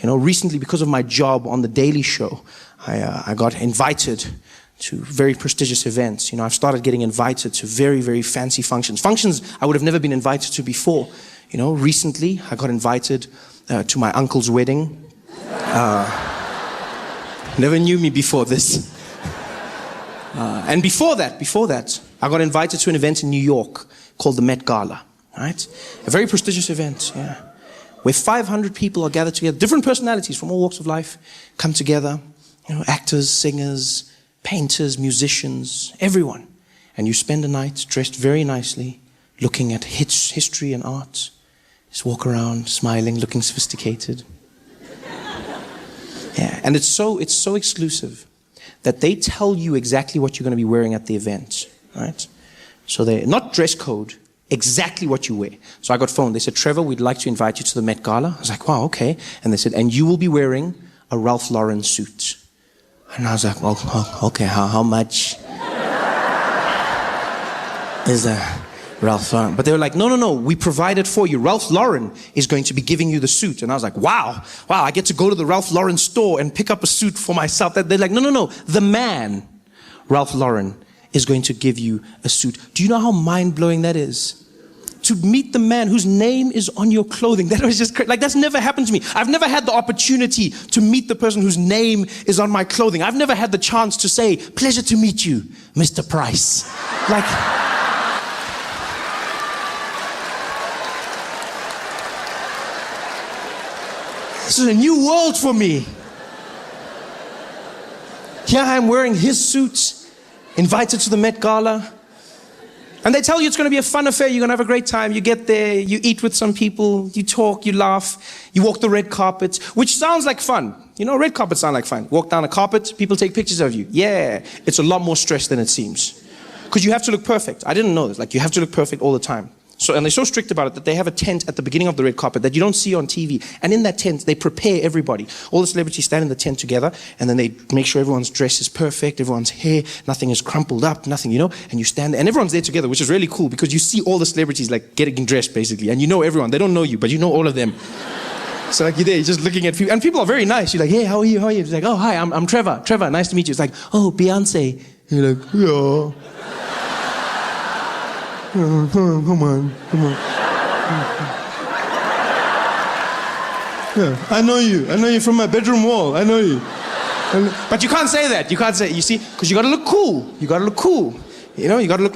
Recently, because of my job on The Daily Show, I got invited to very prestigious events. I've started getting invited to very, very fancy functions. Functions I would have never been invited to before. Recently, I got invited to my uncle's wedding. Never knew me before this. And before that, I got invited to an event in New York called the Met Gala, right? A very prestigious event, yeah, where 500 people are gathered together, different personalities from all walks of life come together, actors, singers, painters, musicians, everyone. And you spend a night dressed very nicely, looking at history and art. Just walk around, smiling, looking sophisticated. Yeah, and it's so exclusive that they tell you exactly what you're going to be wearing at the event, right? So they're not dress code, exactly what you wear. So I got phoned. They said, Trevor, we'd like to invite you to the Met Gala. I was like, wow, okay. And they said, and you will be wearing a Ralph Lauren suit. And I was like, well, okay, how much is a Ralph Lauren? But they were like, no, we provide it for you. Ralph Lauren is going to be giving you the suit. And I was like, wow, I get to go to the Ralph Lauren store and pick up a suit for myself. They're like, no, the man, Ralph Lauren, is going to give you a suit. Do you know how mind-blowing that is? To meet the man whose name is on your clothing. That was just crazy. Like, that's never happened to me. I've never had the opportunity to meet the person whose name is on my clothing. I've never had the chance to say, pleasure to meet you, Mr. Price. Like, this is a new world for me. Here I am wearing his suit, invited to the Met Gala. And they tell you it's going to be a fun affair, you're going to have a great time. You get there, you eat with some people, you talk, you laugh, you walk the red carpet, which sounds like fun. Red carpets sound like fun. Walk down a carpet, people take pictures of you. Yeah, it's a lot more stress than it seems. Because you have to look perfect. I didn't know this. Like, you have to look perfect all the time. And they're so strict about it that they have a tent at the beginning of the red carpet that you don't see on TV. And in that tent, they prepare everybody. All the celebrities stand in the tent together, and then they make sure everyone's dress is perfect, everyone's hair, nothing is crumpled up, nothing, and you stand there, and everyone's there together, which is really cool because you see all the celebrities like getting dressed basically, and you know everyone. They don't know you, but you know all of them. So like, you're there, you're just looking at people, and people are very nice. You're like, hey, how are you? It's like, oh, hi, I'm Trevor. Trevor, nice to meet you. It's like, oh, Beyonce. You're like, yeah. Come on. Yeah, I know you from my bedroom wall. I know you. But you can't say that. You see, because you gotta look cool. You gotta look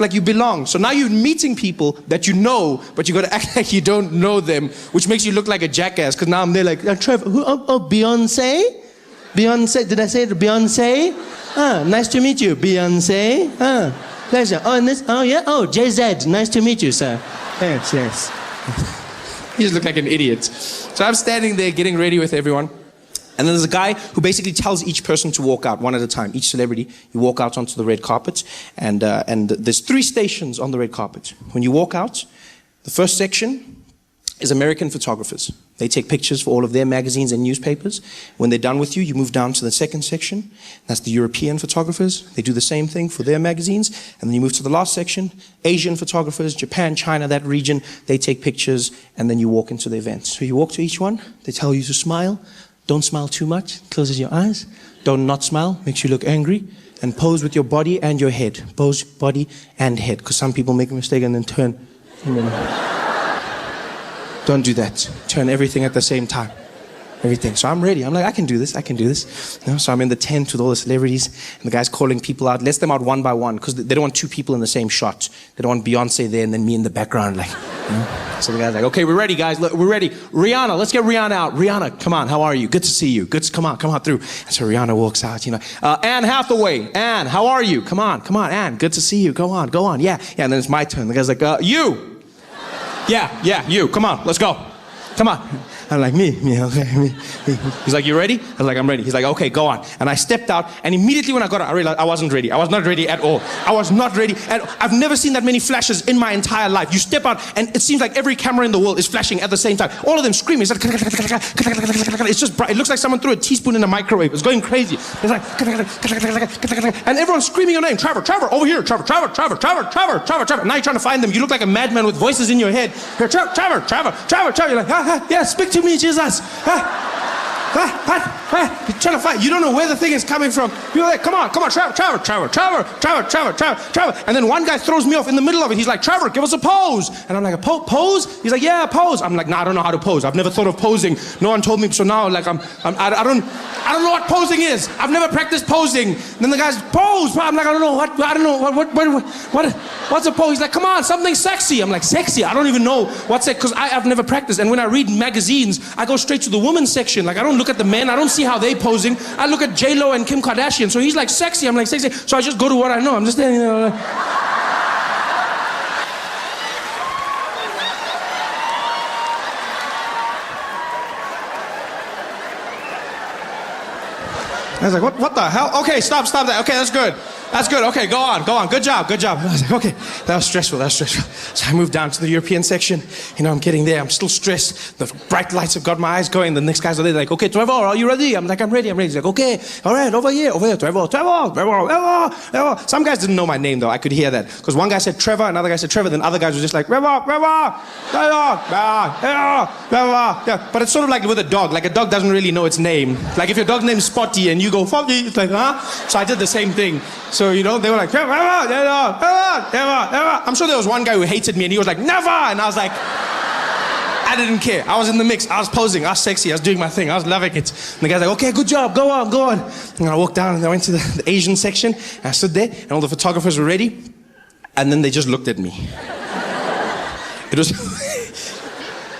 like you belong. So now you're meeting people that you know, but you gotta act like you don't know them, which makes you look like a jackass, because now I'm there like, Trevor, Beyonce? Beyonce, did I say it? Beyonce? Nice to meet you, Beyonce. Pleasure. JZ, nice to meet you, sir. Yes. You just look like an idiot. So I'm standing there getting ready with everyone. And then there's a guy who basically tells each person to walk out one at a time. Each celebrity, you walk out onto the red carpet. And there's 3 stations on the red carpet. When you walk out, the first section is American photographers. They take pictures for all of their magazines and newspapers. When they're done with you, you move down to the second section. That's the European photographers. They do the same thing for their magazines. And then you move to the last section, Asian photographers, Japan, China, that region. They take pictures, and then you walk into the event. So you walk to each one. They tell you to smile. Don't smile too much. Closes your eyes. Don't not smile. Makes you look angry. And pose with your body and your head. Pose, body, and head. Because some people make a mistake and then turn. Don't do that. Turn everything at the same time. Everything. So I'm ready. I'm like, I can do this. So I'm in the tent with all the celebrities, and the guy's calling people out, lets them out one by one, because they don't want 2 people in the same shot. They don't want Beyonce there and then me in the background, like, So the guy's like, okay, we're ready, guys. Look, we're ready. Rihanna, let's get Rihanna out. Rihanna, come on. How are you? Good to see you. Come on through. And so Rihanna walks out, Anne Hathaway. Anne, how are you? Come on, Anne. Good to see you. Go on. Yeah. And then it's my turn. The guy's like, you. Yeah, you. Come on, let's go. Come on. I'm like, me, okay, me. He's like, you ready? I was like, I'm ready. He's like, okay, go on. And I stepped out, and immediately when I got out, I realized I wasn't ready. I was not ready at all. I've never seen that many flashes in my entire life. You step out, and it seems like every camera in the world is flashing at the same time. All of them screaming. It's like, it's just bright. It looks like someone threw a teaspoon in a microwave. It's going crazy. It's like, and everyone's screaming your name. Trevor, over here. Trevor. Now you're trying to find them. You look like a madman with voices in your head. Trevor. You're like, yeah, speak to me, Jesus. You're trying to fight. You don't know where the thing is coming from. You're like, come on, Trevor. And then one guy throws me off in the middle of it. He's like, Trevor, give us a pose. And I'm like, a pose? He's like, yeah, pose. I'm like, nah, I don't know how to pose. I've never thought of posing. No one told me. So now, like, I don't know what posing is. I've never practiced posing. And then the guy's pose. I'm like, I don't know what's a pose? He's like, come on, something sexy. I'm like, sexy? I don't even know what's it, because I've never practiced. And when I read magazines, I go straight to the women's section. Like, I don't look at the men. I don't see how they posing. I look at J-Lo and Kim Kardashian. So he's like, sexy. I'm like, sexy. So I just go to what I know. I'm just standing there like... I was like, what the hell? Okay, stop that. Okay, that's good. Okay, go on. Good job. I was like, okay, that was stressful. So I moved down to the European section. You know, I'm getting there. I'm still stressed. The bright lights have got my eyes going. The next guys are there like, okay, Trevor, are you ready? I'm like, I'm ready. He's like, okay, all right, over here, Trevor. Some guys didn't know my name, though. I could hear that. Because one guy said Trevor, another guy said Trevor, then other guys were just like, Trevor. Yeah, but it's sort of like with a dog. Like, a dog doesn't really know its name. Like, if your dog's name's Spotty and you go, Spotty, it's like, huh? So I did the same thing. So, you know, they were like, never. I'm sure there was one guy who hated me and he was like, never. And I was like, I didn't care. I was in the mix. I was posing. I was sexy. I was doing my thing. I was loving it. And the guy's like, okay, good job. Go on. And I walked down and I went to the Asian section. And I stood there and all the photographers were ready. And then they just looked at me. It was,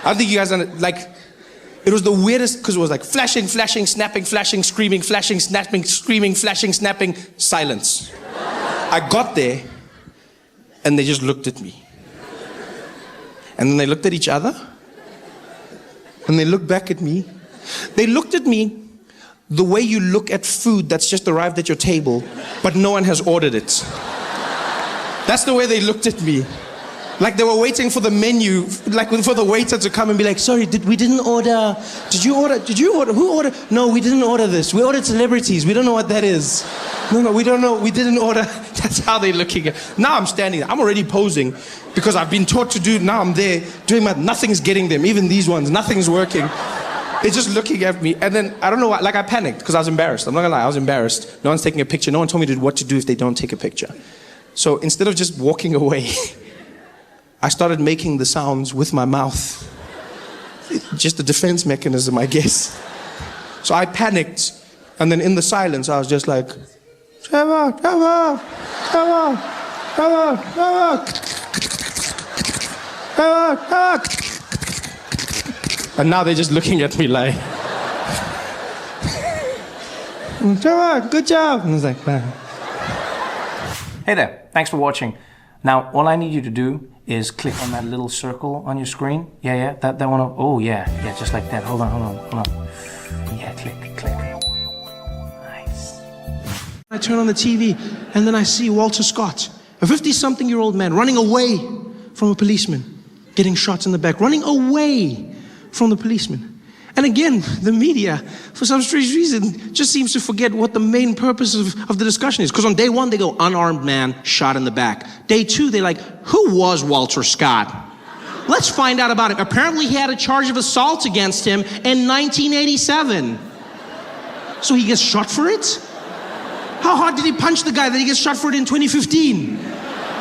I don't think you guys understand, like, it was the weirdest, because it was like flashing, snapping, flashing, screaming, flashing, snapping, screaming, flashing, snapping, silence. I got there, and they just looked at me. And then they looked at each other, and they looked back at me. They looked at me the way you look at food that's just arrived at your table, but no one has ordered it. That's the way they looked at me. Like they were waiting for the menu, like for the waiter to come and be like, sorry, we didn't order. Did you order? Who ordered? No, we didn't order this. We ordered celebrities. We don't know what that is. No, we don't know. We didn't order. That's how they're looking at. Now I'm standing there. I'm already posing because I've been taught to do. Now I'm there doing nothing's getting them. Even these ones, nothing's working. They're just looking at me. And then, I don't know why, like I panicked because I was embarrassed. I'm not gonna lie, I was embarrassed. No one's taking a picture. No one told me what to do if they don't take a picture. So instead of just walking away, I started making the sounds with my mouth. Just a defense mechanism, I guess. So I panicked, and then in the silence, I was just like, Trevor. And now they're just looking at me like, Trevor, good job. And I was like, man. Hey there, thanks for watching. Now, all I need you to do is click on that little circle on your screen. Yeah, that one. Oh, yeah, just like that. Hold on. Yeah, click. Nice. I turn on the TV, and then I see Walter Scott, a 50-something-year-old man running away from a policeman, getting shot in the back, running away from the policeman. And again, the media, for some strange reason, just seems to forget what the main purpose of the discussion is. Because on day one, they go, unarmed man, shot in the back. Day two, they're like, who was Walter Scott? Let's find out about him. Apparently, he had a charge of assault against him in 1987. So he gets shot for it? How hard did he punch the guy that he gets shot for it in 2015?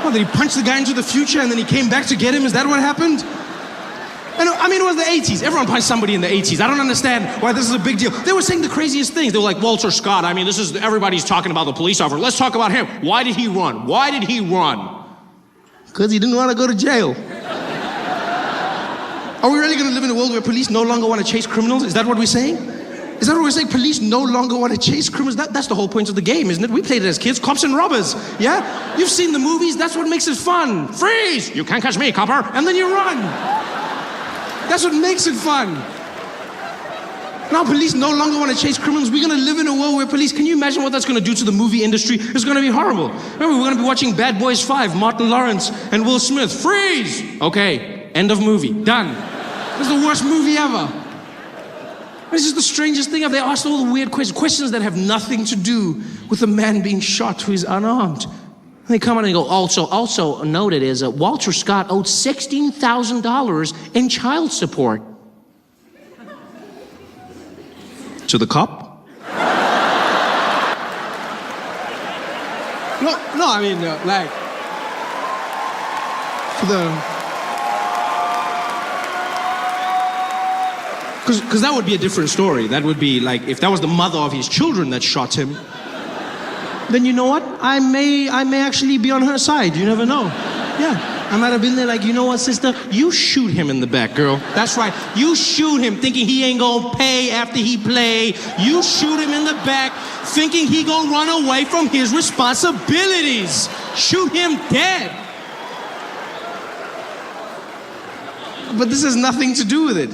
Oh, did he punch the guy into the future and then he came back to get him? Is that what happened? I mean, it was the 80s. Everyone punched somebody in the 80s. I don't understand why this is a big deal. They were saying the craziest things. They were like, Walter Scott, I mean, everybody's talking about the police officer. Let's talk about him. Why did he run? Because he didn't want to go to jail. Are we really going to live in a world where police no longer want to chase criminals? Is that what we're saying? Is that what we're saying? Police no longer want to chase criminals? That's the whole point of the game, isn't it? We played it as kids, cops and robbers, yeah? You've seen the movies, that's what makes it fun. Freeze! You can't catch me, copper. And then you run. That's what makes it fun. Now police no longer want to chase criminals. We're going to live in a world where police, can you imagine what that's going to do to the movie industry? It's going to be horrible. Remember, we're going to be watching Bad Boys 5, Martin Lawrence and Will Smith. Freeze! Okay, end of movie, done. It's the worst movie ever. This is the strangest thing. They asked all the weird questions that have nothing to do with a man being shot who is unarmed. And they come out and they go, also noted is Walter Scott owed $16,000 in child support. To the cop? No, I mean, like, to the... Because that would be a different story. That would be like, if that was the mother of his children that shot him, then you know what? I may actually be on her side. You never know. Yeah, I might have been there like, you know what, sister? You shoot him in the back, girl. That's right. You shoot him thinking he ain't gonna pay after he play. You shoot him in the back thinking he gonna run away from his responsibilities. Shoot him dead. But this has nothing to do with it.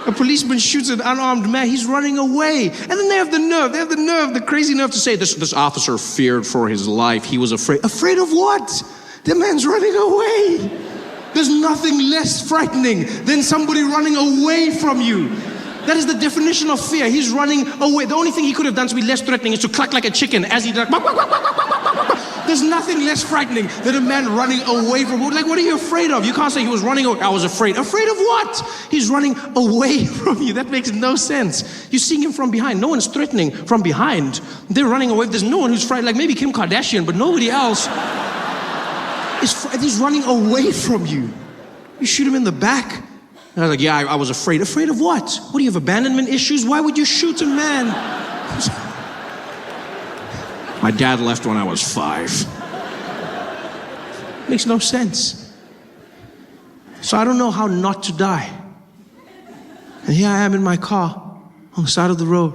A policeman shoots an unarmed man, he's running away. And then they have the crazy nerve to say, this officer feared for his life. He was afraid. Afraid of what? The man's running away. There's nothing less frightening than somebody running away from you. That is the definition of fear. He's running away. The only thing he could have done to be less threatening is to cluck like a chicken as he did. There's nothing less frightening than a man running away from you. Like, what are you afraid of? You can't say he was running away. I was afraid. Afraid of what? He's running away from you. That makes no sense. You're seeing him from behind. No one's threatening from behind. They're running away. There's no one who's frightened. Like maybe Kim Kardashian, but nobody else. He's running away from you. You shoot him in the back. And I was like, yeah, I was afraid. Afraid of what? What do you have, abandonment issues? Why would you shoot a man? My dad left when I was 5. Makes no sense. So I don't know how not to die. And here I am in my car on the side of the road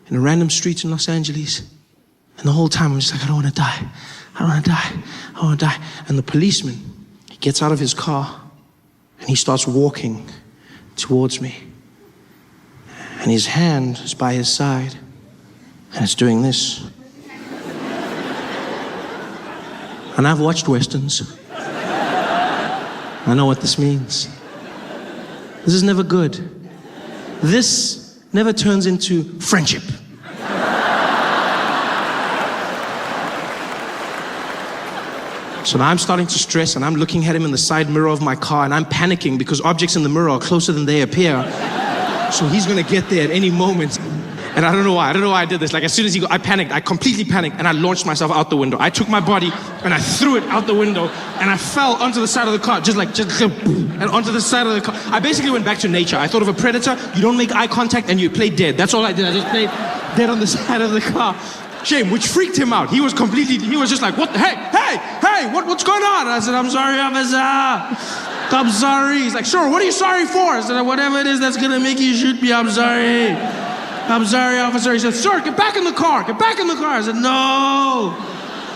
in a random street in Los Angeles. And the whole time I'm just like, I don't want to die. I don't want to die. I don't want to die. And the policeman, he gets out of his car and he starts walking towards me. And his hand is by his side and it's doing this. And I've watched Westerns. I know what this means. This is never good. This never turns into friendship. So now I'm starting to stress and I'm looking at him in the side mirror of my car and I'm panicking because objects in the mirror are closer than they appear. So he's gonna get there at any moment. And I don't know why I did this. Like as soon as I panicked, I completely panicked and I launched myself out the window. I took my body and I threw it out the window and I fell onto the side of the car, just and onto the side of the car. I basically went back to nature. I thought of a predator, you don't make eye contact and you play dead. That's all I did. I just played dead on the side of the car. Shame, which freaked him out. He was just like, what, hey, what's going on? I said, I'm sorry, officer. I'm sorry. He's like, sure, what are you sorry for? I said, whatever it is that's gonna make you shoot me, I'm sorry. I'm sorry, officer. He said, sir, get back in the car. Get back in the car. I said, no.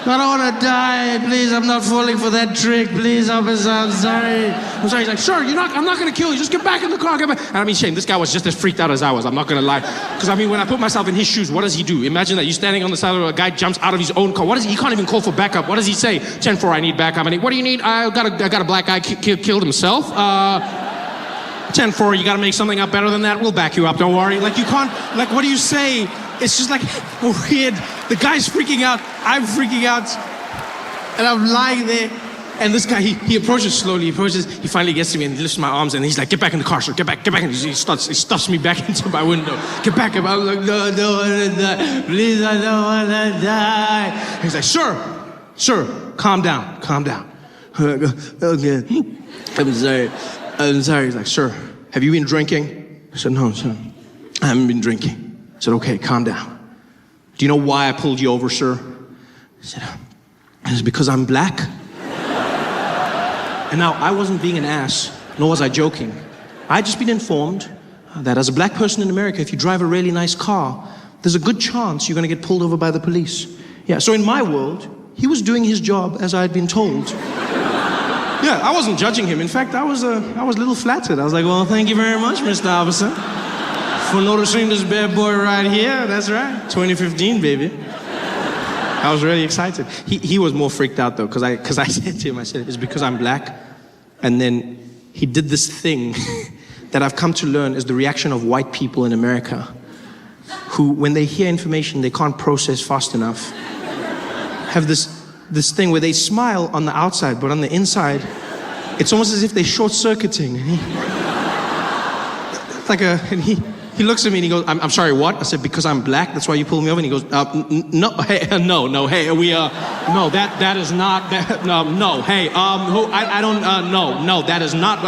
I don't want to die. Please, I'm not falling for that trick. Please, officer, I'm sorry. I'm sorry. He's like, sure, I'm not going to kill you. Just get back in the car. Get back. And I mean, Shane, this guy was just as freaked out as I was. I'm not going to lie. Because I mean, when I put myself in his shoes, what does he do? Imagine that you're standing on the side of a guy jumps out of his own car. He can't even call for backup. What does he say? 10-4, I need backup. I mean, what do you need? I got a black guy killed himself. 10-4, you gotta make something up better than that. We'll back you up, don't worry. Like you can't, like what do you say? It's just like weird. The guy's freaking out, I'm freaking out. And I'm lying there. And this guy, he approaches slowly, he finally gets to me and lifts my arms and he's like, get back in the car, sir, get back. And he stuffs me back into my window. Get back. I'm like, no, I don't wanna die. Please, I don't wanna die. He's like, sir, calm down. Okay, I'm sorry. He's like, sir, have you been drinking? I said, no, sir, I haven't been drinking. I said, okay, calm down. Do you know why I pulled you over, sir? I said, it's because I'm black. And now, I wasn't being an ass, nor was I joking. I'd just been informed that as a black person in America, if you drive a really nice car, there's a good chance you're gonna get pulled over by the police. Yeah, so in my world, he was doing his job as I had been told. Yeah, I wasn't judging him. In fact, I was a little flattered. I was like, well, thank you very much, Mr. Officer, for noticing this bad boy right here. That's right, 2015, baby. I was really excited. He was more freaked out though, because I said to him, I said, it's because I'm black. And then he did this thing that I've come to learn is the reaction of white people in America, who, when they hear information they can't process fast enough, have this thing where they smile on the outside, but on the inside, it's almost as if they're short-circuiting. And He looks at me and he goes, I'm sorry, what? I said, because I'm black, that's why you pulled me over? And he goes, no, hey, no, hey, no, that is not, no, hey, who, I don't, no, that is not,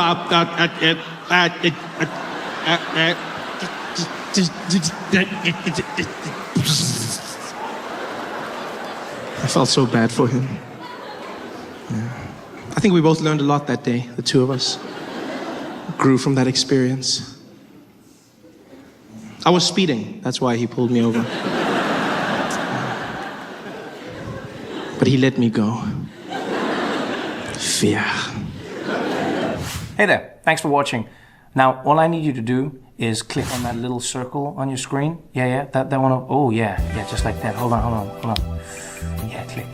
I felt so bad for him. Yeah. I think we both learned a lot that day, the two of us. Grew from that experience. I was speeding, that's why he pulled me over. But he let me go. Fear. Hey there, thanks for watching. Now, all I need you to do is click on that little circle on your screen. Yeah, that one. Oh, yeah, just like that. Hold on. Yeah, click.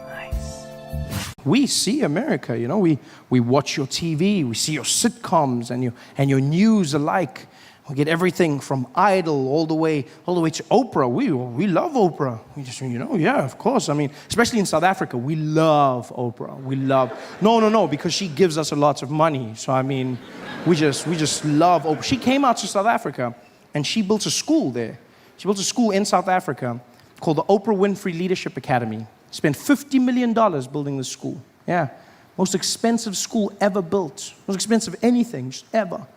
Nice. We see America, you know. We watch your TV, we see your sitcoms and your news alike. We get everything from Idol all the way to Oprah. We love Oprah. We just, yeah, of course. I mean, especially in South Africa, we love Oprah. We love, no, because she gives us a lot of money. So I mean, we just love Oprah. She came out to South Africa and she built a school there. She built a school in South Africa called the Oprah Winfrey Leadership Academy. Spent $50 million building this school. Yeah, most expensive school ever built. Most expensive anything, just ever.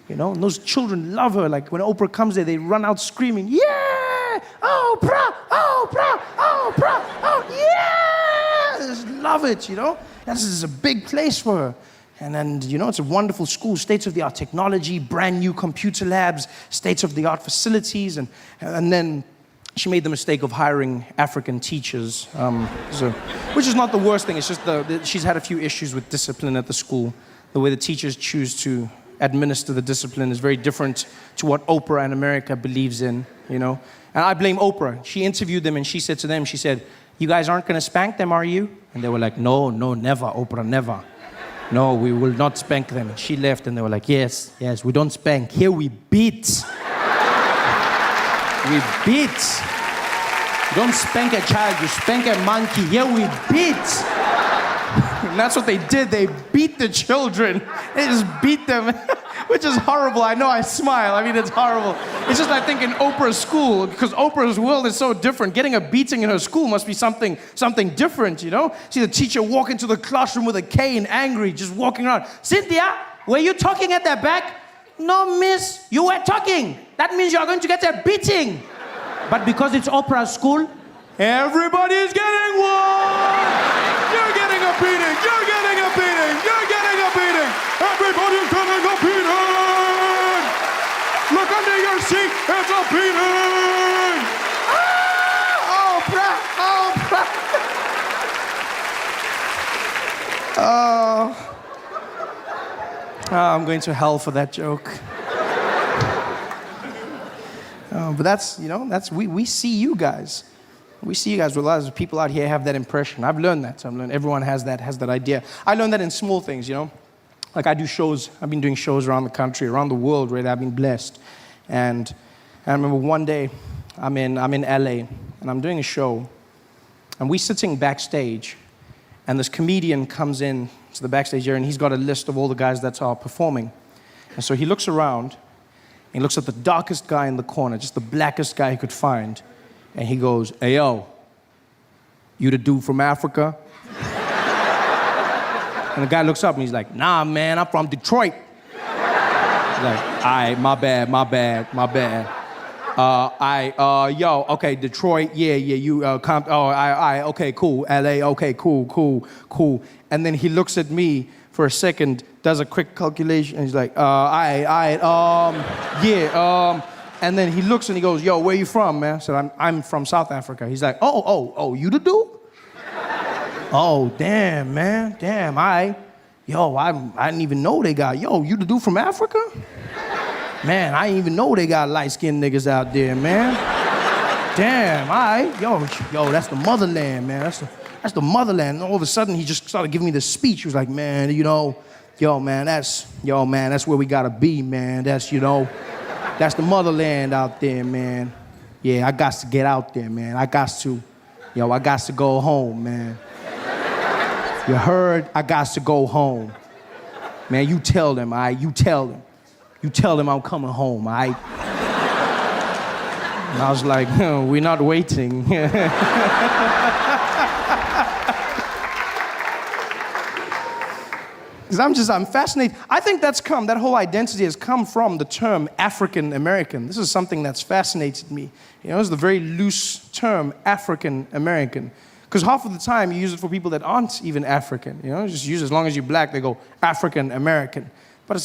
You know, and those children love her. Like when Oprah comes there, they run out screaming, yeah, Oprah, Oprah, Oprah, oh yeah! They just love it, you know. This is a big place for her. And then, it's a wonderful school, state-of-the-art technology, brand new computer labs, state-of-the-art facilities. And then she made the mistake of hiring African teachers, which is not the worst thing. It's just she's had a few issues with discipline at the school. The way the teachers choose to administer the discipline is very different to what Oprah and America believes in, And I blame Oprah. She interviewed them and she said to them, she said, you guys aren't going to spank them, are you? And they were like, no, never, Oprah, never. No, we will not spank them. And she left and they were like, yes, we don't spank. Here we beat. We beat. You don't spank a child, you spank a monkey. Here we beat. And that's what they did. They beat the children. They just beat them, which is horrible. I know, I smile. I mean, it's horrible. It's just, I think, in Oprah's school, because Oprah's world is so different. Getting a beating in her school must be something different, See the teacher walk into the classroom with a cane, angry, just walking around. Cynthia, were you talking at the back? No, miss, you were talking. That means you're going to get a beating. But because it's Oprah's school, everybody's getting one. You're getting a beating. You're getting a beating. You're getting a beating. Everybody's getting a beating. Look under your seat. It's a beating. Oprah. I'm going to hell for that joke. But that's we see you guys. We see you guys. A lot of people out here have that impression. I've learned that. Everyone has that idea. I learned that in small things, Like I do shows. I've been doing shows around the country, around the world, right? I've been blessed. And I remember one day, I'm in LA, and I'm doing a show, and we're sitting backstage, and this comedian comes in to the backstage area, and he's got a list of all the guys that are performing. And so he looks around, and he looks at the darkest guy in the corner, just the blackest guy he could find. And he goes, hey, yo, you the dude from Africa? And the guy looks up and he's like, nah, man, I'm from Detroit. He's like, all right, my bad. Yo, okay, Detroit, yeah, you, okay, cool, LA, okay, cool. And then he looks at me for a second, does a quick calculation, and he's like, and then he looks and he goes, yo, where you from, man? I said, I'm from South Africa. He's like, oh, you the dude? Oh, damn, man, damn, I didn't even know they got, you the dude from Africa? Man, I didn't even know they got light-skinned niggas out there, man. Damn, yo, that's the motherland, man. That's the motherland. And all of a sudden, he just started giving me this speech. He was like, man, that's where we gotta be, man. That's the motherland out there, man. Yeah, I got to get out there, man. I got to go home, man. You heard? I got to go home. Man, you tell them, all right? You tell them. You tell them I'm coming home, all right? And I was like, no, we're not waiting. Because I'm fascinated. I think that whole identity has come from the term African American. This is something that's fascinated me. You know, it's the very loose term African American. Because half of the time you use it for people that aren't even African. You know, just use it as long as you're black, they go African American. But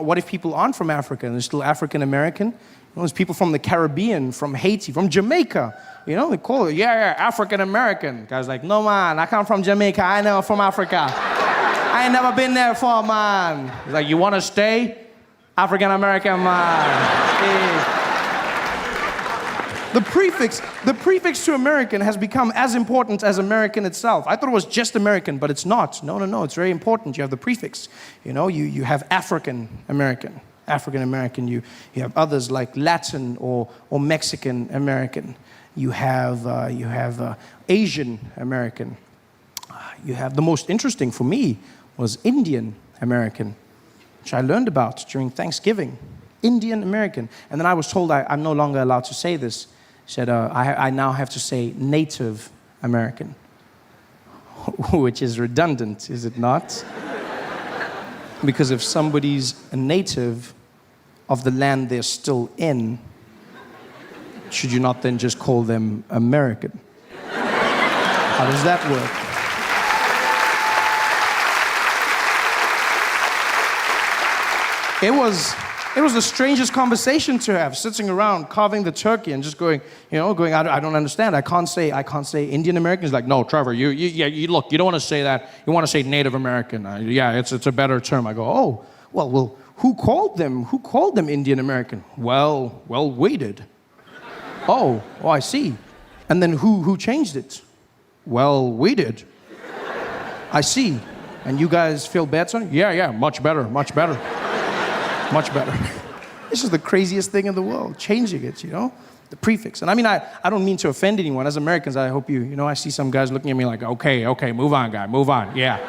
what if people aren't from Africa and they're still African American? You know, there's people from the Caribbean, from Haiti, from Jamaica. You know, they call it, yeah, African American. Guy's like, no man, I come from Jamaica, I know from Africa. I ain't never been there before, man. He's like, you want to stay? African American, man. Yeah. The prefix to American has become as important as American itself. I thought it was just American, but it's not. No, it's very important. You have the prefix. You know, you have African American. You have others like Latin or Mexican American. You have Asian American. You have the most interesting for me was Indian American, which I learned about during Thanksgiving. Indian American. And then I was told I'm no longer allowed to say this. He said, I now have to say Native American, which is redundant, is it not? Because if somebody's a native of the land they're still in, should you not then just call them American? How does that work? It was the strangest conversation to have, sitting around carving the turkey and just going, I don't understand. I can't say Indian American. He's like, no, Trevor, you look, you don't want to say that. You want to say Native American. It's a better term. I go, oh, well, who called them Indian American? Well, we did. Oh, I see. And then who changed it? Well, we did. I see. And you guys feel bad, son? Yeah, much better. Much better. This is the craziest thing in the world, changing it, the prefix. And I mean, I don't mean to offend anyone. As Americans, I hope I see some guys looking at me like, okay, move on, guy, move on. Yeah.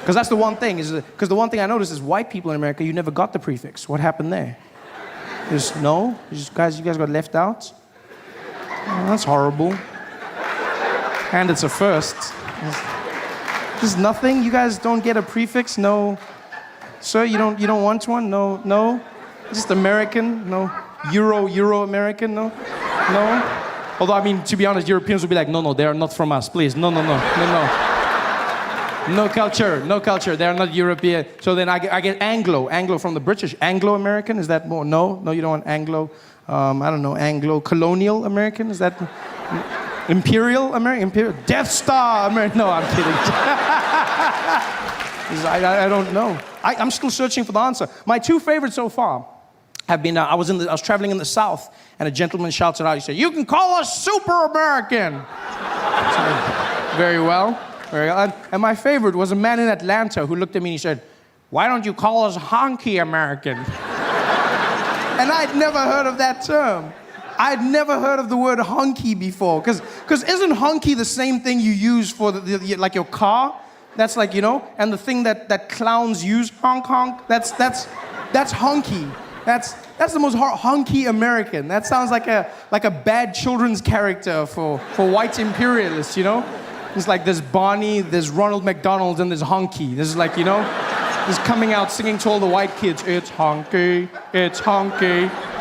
Because that's the one thing, because the one thing I noticed is white people in America, you never got the prefix. What happened there? You guys got left out? Oh, that's horrible. And it's a first. There's nothing, you guys don't get a prefix, no. Sir, you don't want one? No? Just American? No? Euro American? No? Although, I mean, to be honest, Europeans would be like, no, they are not from us, please. No. No culture, they are not European. So then I get Anglo from the British. Anglo-American, is that more? No, you don't want Anglo. I don't know, Anglo-colonial American? Is that Imperial American? Death Star American? No, I'm kidding. I don't know. I'm still searching for the answer. My two favorites so far have been, I was traveling in the South, and a gentleman shouts it out. He said, you can call us Super American. Very well. And my favorite was a man in Atlanta who looked at me and he said, why don't you call us Honky American? And I'd never heard of that term. I'd never heard of the word honky before. Because isn't honky the same thing you use for like your car? That's like, and the thing that clowns use, honk, that's honky. That's the most honky American. That sounds like a bad children's character for white imperialists, It's like there's Barney, there's Ronald McDonald, and there's Honky. This is like, he's coming out singing to all the white kids, it's Honky,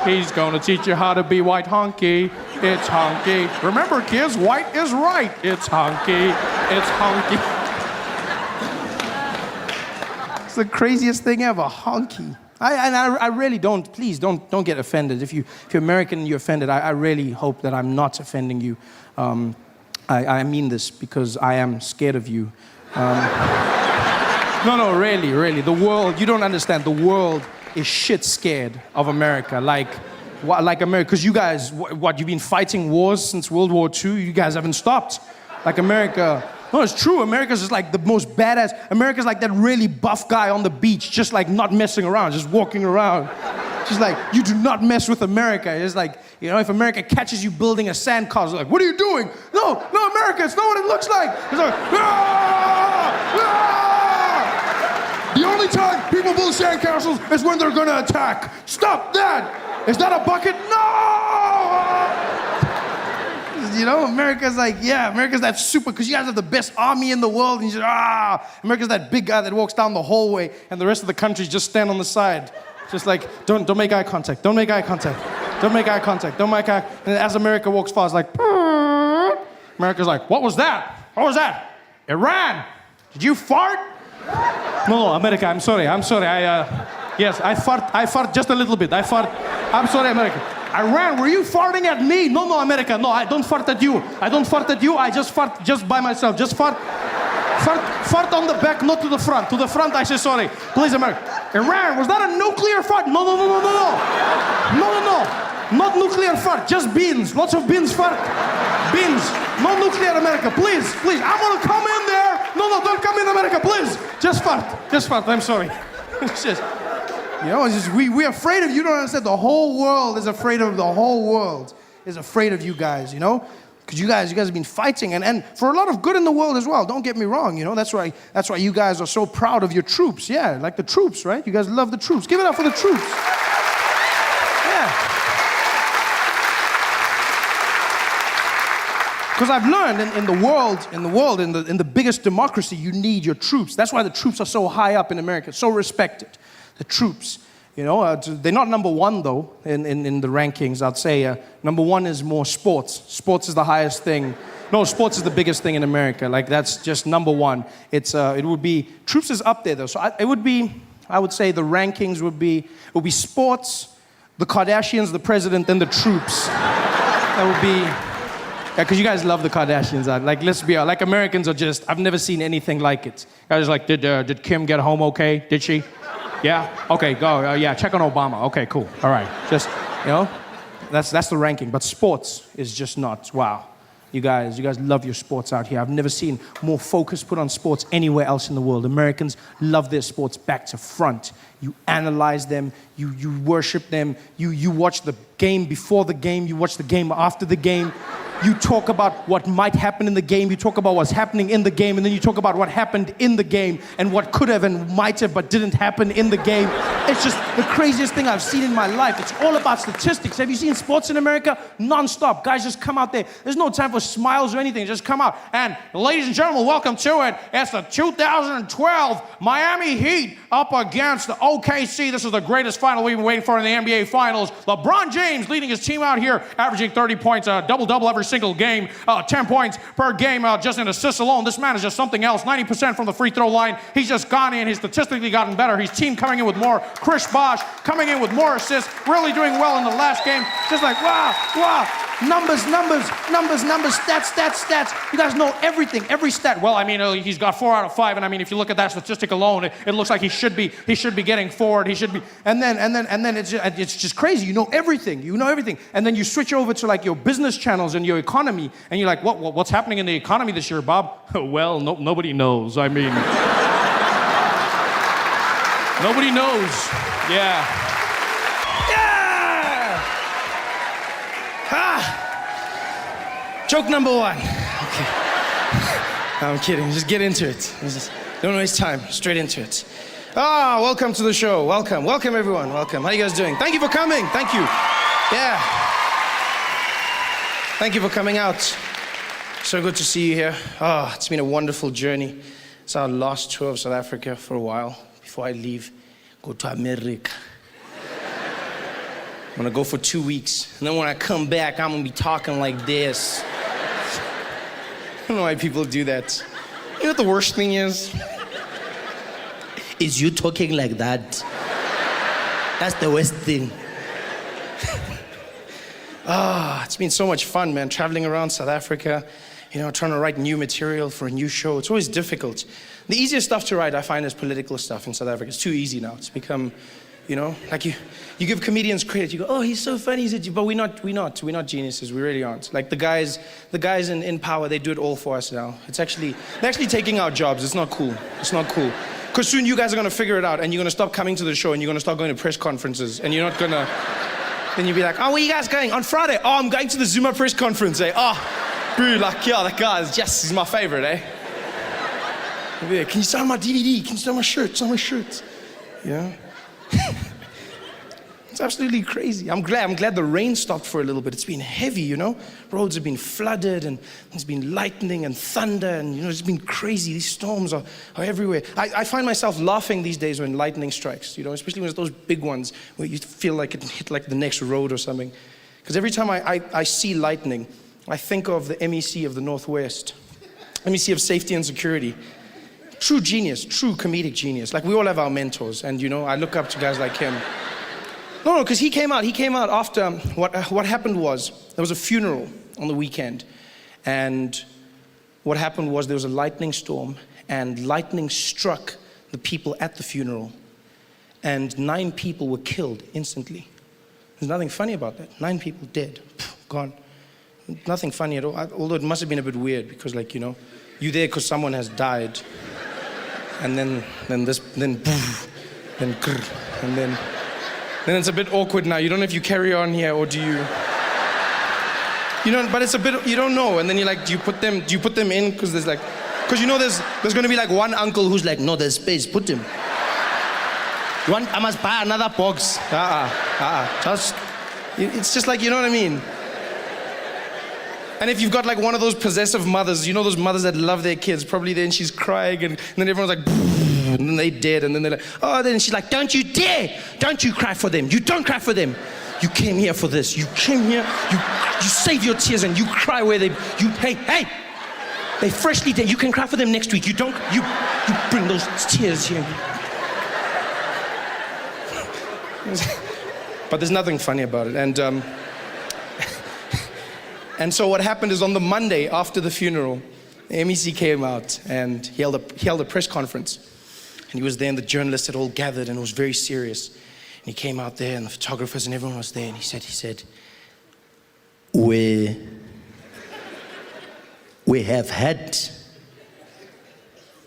he's gonna teach you how to be white honky, it's Honky. Remember kids, white is right, it's Honky. It's the craziest thing ever, honky. I really don't, please don't get offended. If you're American and you're offended, I really hope that I'm not offending you. I mean this because I am scared of you. No, really. The world, you don't understand. The world is shit scared of America. Like America, because you guys, you've been fighting wars since World War II? You guys haven't stopped. Like America. No, it's true. America's just like the most badass. America's like that really buff guy on the beach, just like not messing around, just walking around. Just like, you do not mess with America. It's like, if America catches you building a sandcastle, it's like, what are you doing? No, America, it's not what it looks like. It's like, ah! The only time people build sandcastles is when they're gonna attack. Stop that! Is that a bucket? No! You know, America's like, yeah, America's that super, because you guys have the best army in the world, and you say, America's that big guy that walks down the hallway, and the rest of the countries just stand on the side. Just like, don't make eye contact, don't make eye contact, don't make eye contact, don't make eye, and as America walks past, like, America's like, what was that? What was that? Iran, did you fart? No, America, I'm sorry, yes, I fart just a little bit, I'm sorry, America. Iran, were you farting at me? No, America, no, I don't fart at you. I just fart just by myself. Just fart on the back, not to the front. To the front, I say sorry. Please, America. Iran, was that a nuclear fart? No. Not nuclear fart, just beans. Lots of beans fart. Beans. No nuclear, America, please. I want to come in there. No, don't come in, America, please. Just fart, I'm sorry. It's just... You know, it's just, we're afraid of you. Don't understand. The whole world is afraid of you guys, you know? Because you guys have been fighting, and for a lot of good in the world as well. Don't get me wrong, you know? That's why you guys are so proud of your troops. Yeah, like the troops, right? You guys love the troops. Give it up for the troops. Yeah. Because I've learned in the biggest democracy, you need your troops. That's why the troops are so high up in America, so respected. The troops, you know, they're not number one though in the rankings. I'd say number one is more sports. Sports is the highest thing. No, sports is the biggest thing in America. Like that's just number one. It would be troops is up there though. So I would say the rankings would be sports, the Kardashians, the president, and the troops. That would be. Yeah, because you guys love the Kardashians. Like, let's be honest. Like Americans are just. I've never seen anything like it. Guys like, did Kim get home okay? Did she? Yeah? Okay, go. Yeah, check on Obama. Okay, cool. All right. Just, you know, that's the ranking. But sports is just not, wow. You guys love your sports out here. I've never seen more focus put on sports anywhere else in the world. Americans love their sports back to front. You analyze them, you worship them, you watch the game before the game, you watch the game after the game. You talk about what might happen in the game, you talk about what's happening in the game, and then you talk about what happened in the game and what could have and might have but didn't happen in the game. It's just the craziest thing I've seen in my life. It's all about statistics. Have you seen sports in America? Non-stop. Guys just come out there. There's no time for smiles or anything. Just come out. And ladies and gentlemen, welcome to it. It's the 2012 Miami Heat up against the OKC. This is the greatest final we've been waiting for in the NBA Finals. LeBron James leading his team out here, averaging 30 points, double-double every single game, 10 points per game just in assists alone. This man is just something else. 90% from the free throw line. He's just gone in. He's statistically gotten better. His team coming in with more. Chris Bosh coming in with more assists, really doing well in the last game. Just like, wow. Numbers, stats. You guys know everything, every stat. Well, I mean, he's got 4 out of 5, and I mean, if you look at that statistic alone, it looks like he should be getting forward. He should be, and then it's just crazy. You know everything, and then you switch over to like your business channels and your economy, and you're like, what's happening in the economy this year, Bob? Well, nobody knows. I mean, nobody knows. Yeah. Joke number 1. Okay. No, I'm kidding. Just get into it. Don't waste time. Straight into it. Welcome to the show. Welcome everyone. Welcome. How you guys doing? Thank you for coming. Thank you. Yeah. Thank you for coming out. So good to see you here. It's been a wonderful journey. It's our last tour of South Africa for a while before I leave, go to America. I'm gonna go for 2 weeks, and then when I come back, I'm gonna be talking like this. I don't know why people do that. You know what the worst thing is? Is you talking like that. That's the worst thing. It's been so much fun, man, traveling around South Africa, you know, trying to write new material for a new show. It's always difficult. The easiest stuff to write, I find, is political stuff in South Africa. It's too easy now. It's become, you know, like you give comedians credit. You go, oh, he's so funny, but we're not geniuses. We really aren't. Like the guys in power, they do it all for us now. They're actually taking our jobs. It's not cool. Because soon you guys are gonna figure it out, and you're gonna stop coming to the show, and you're gonna start going to press conferences, and you're not gonna. Then you'll be like, oh, where are you guys going on Friday? Oh, I'm going to the Zuma press conference. Oh, bro, like, yeah, that guy he's my favorite, Yeah, can you sign my DVD? Can you sign my shirt? Sign my shirts. Yeah. It's absolutely crazy. I'm glad the rain stopped for a little bit. It's been heavy, you know? Roads have been flooded and there's been lightning and thunder and, you know, it's been crazy. These storms are everywhere. I find myself laughing these days when lightning strikes, you know, especially when it's those big ones where you feel like it can hit like the next road or something. Because every time I see lightning, I think of the MEC of the Northwest, MEC of Safety and Security. True genius, true comedic genius. Like we all have our mentors and, you know, I look up to guys like him. No, because he came out after, what happened was, there was a funeral on the weekend, and what happened was there was a lightning storm, and lightning struck the people at the funeral, and 9 people were killed instantly. There's nothing funny about that. 9 people dead, gone. Nothing funny at all, although it must have been a bit weird, because like, you know, you're there because someone has died, and then it's a bit awkward now. You don't know if you carry on here or do you... You know, but it's a bit, you don't know. And then you're like, do you put them in? Because there's like, because you know there's going to be like one uncle who's like, no, there's space, put him. I must buy another box. Just, it's just like, you know what I mean? And if you've got like one of those possessive mothers, you know those mothers that love their kids, probably then she's crying and then everyone's like, and then they dead, and then they're like, oh, then she's like, don't you dare, don't you cry for them, you don't cry for them. You came here for this, you came here, you save your tears and you cry where hey, they freshly dead, you can cry for them next week, you bring those tears here. But there's nothing funny about it, and so what happened is on the Monday after the funeral, the MEC came out and he held a press conference. And he was there and the journalists had all gathered and it was very serious. And he came out there and the photographers and everyone was there and he said, we have had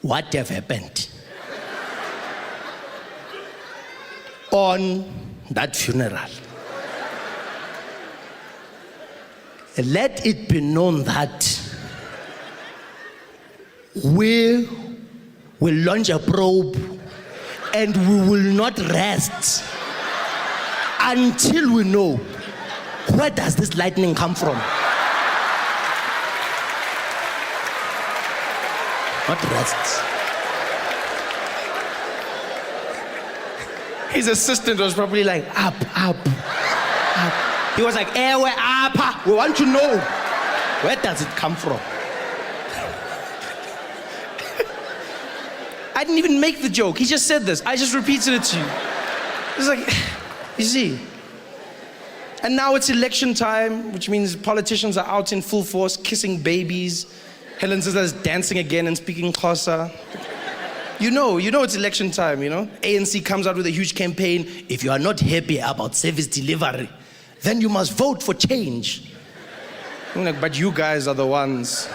what have happened on that funeral. Let it be known that we will launch a probe and we will not rest until we know where does this lightning come from. Not rest. His assistant was probably like, up. He was like, we're up. We want to know where does it come from. I didn't even make the joke. He just said this. I just repeated it to you. It's like, you see. And now it's election time, which means politicians are out in full force, kissing babies. Helen Zizla's dancing again and speaking Xhosa. You know it's election time, you know? ANC comes out with a huge campaign. If you are not happy about service delivery, then you must vote for change. I'm like, but you guys are the ones.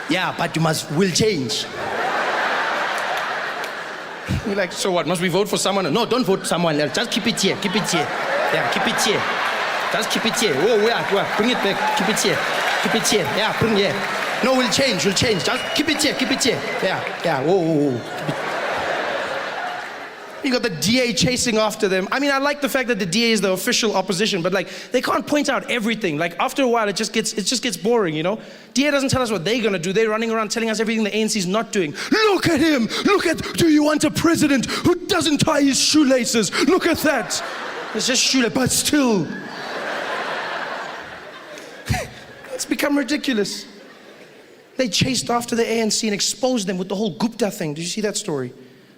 Yeah, but we'll change. We're like, so what, must we vote for someone? No, don't vote for someone else. Just keep it here. Yeah, keep it here. Just keep it here. Oh, where? Bring it back. Keep it here. Yeah, bring it here. No, we'll change. Just keep it here. Yeah. Whoa. You got the DA chasing after them. I mean, I like the fact that the DA is the official opposition, but like, they can't point out everything. Like, after a while, it just gets boring, you know? DA doesn't tell us what they're gonna do. They're running around telling us everything the ANC's not doing. Look at him! Do you want a president who doesn't tie his shoelaces? Look at that! It's just shoelace, but still. It's become ridiculous. They chased after the ANC and exposed them with the whole Gupta thing. Did you see that story?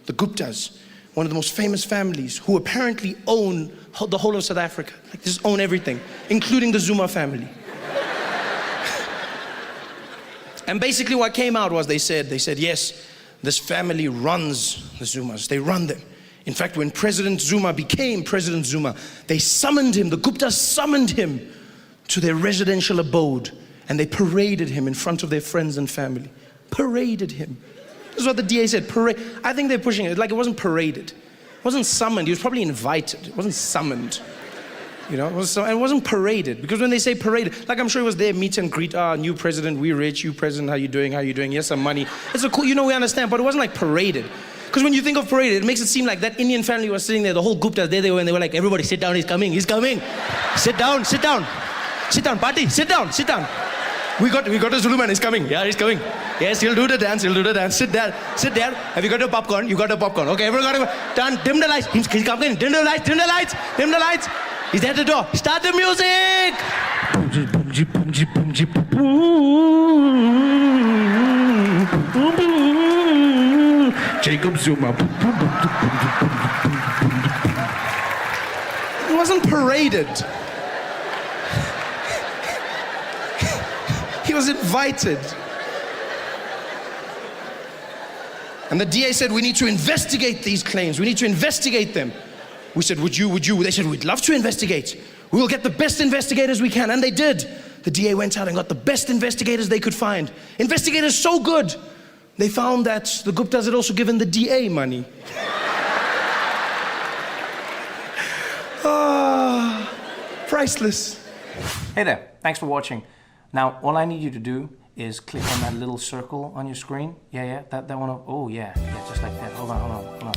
The Guptas. One of the most famous families who apparently own the whole of South Africa. Like, they just own everything, including the Zuma family. And basically what came out was they said, yes, this family runs the Zumas. They run them. In fact, when President Zuma became President Zuma, they summoned him, the Guptas summoned him to their residential abode, and they paraded him in front of their friends and family. Paraded him. This is what the DA said, parade. I think they're pushing it, like it wasn't paraded. It wasn't summoned, he was probably invited. It wasn't summoned. You know, it wasn't paraded. Because when they say paraded, like I'm sure it was their meet and greet, new president, we rich, you president, how you doing, Here's some money. It's a cool, we understand, but it wasn't like paraded. Because when you think of paraded, it makes it seem like that Indian family was sitting there, the whole Guptas, there they were, and they were like, everybody sit down, he's coming. Sit down. Sit down, party, sit down. We got a Zulu man, he's coming. Yeah, he's coming. Yes, he'll do the dance. Sit there. Have you got your popcorn? You got your popcorn. Okay, everyone got it. Done. Dim the lights. He's coming. Dim the lights. He's at the door. Start the music. Jacob Zuma. It wasn't paraded. He was invited. And the DA said, we need to investigate these claims. We need to investigate them. We said, would you? They said, we'd love to investigate. We will get the best investigators we can. And they did. The DA went out and got the best investigators they could find. Investigators so good, they found that the Guptas had also given the DA money. Priceless. Hey there, thanks for watching. Now, all I need you to do is click on that little circle on your screen. Yeah, that one. Oh, yeah, just like that. Hold on.